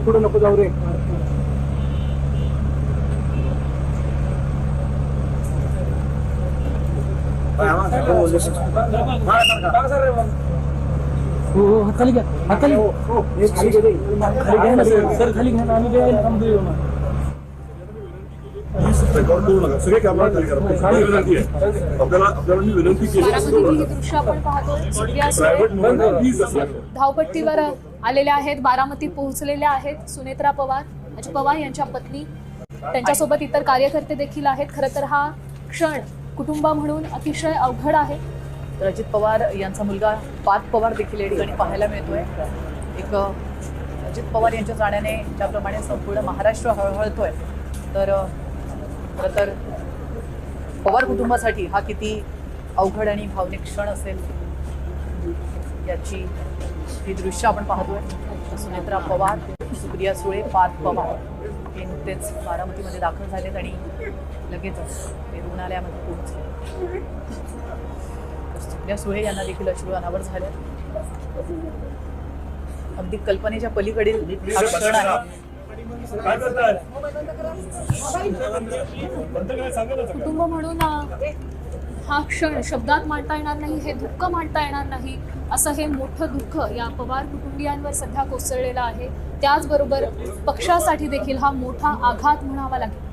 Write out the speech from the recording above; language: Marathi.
पुढे नको जाऊ रे. हो खाली घ्या, खाली सर, खाली घ्या. आम्ही धावपट्टीवर आलेल्या आहेत, बारामतीत पोहोचलेल्या आहेत सुनेत्रा पवार, अजित पवार यांच्या पत्नी, त्यांच्यासोबत इतर कार्यकर्ते देखील आहेत. खरं तर हा क्षण कुटुंब म्हणून अतिशय अवघड आहे. तर अजित पवार यांचा मुलगा पार्थ पवार देखील या ठिकाणी पाहायला मिळतोय. एक अजित पवार यांच्या जाण्याने ज्याप्रमाणे संपूर्ण महाराष्ट्र हळहळतोय, तर खरं तर पवार कुटुंबासाठी हा किती अवघड आणि भावनिक क्षण असेल याची ही दृश्य आपण पाहतोय. सुनेत्रा पवार, सुप्रिया सुळे, पार्थ पवार हे नुकतेच बारामतीमध्ये दाखल झालेत आणि लगेचच ते रुग्णालयामध्ये पोहोचले. सुप्रिया सुळे यांना देखील अश्रू अनावर झाले. अगदी कल्पनेच्या पलीकडील हा क्षण आहे. कुटुंब म्हणून हा क्षण शब्दात मांडता येणार नाही, हे दुःख मांडता येणार नाही. असं हे मोठं दुःख या पवार कुटुंबियांवर सध्या कोसळलेलं आहे. त्याचबरोबर पक्षासाठी देखील हा मोठा आघात म्हणावा लागेल.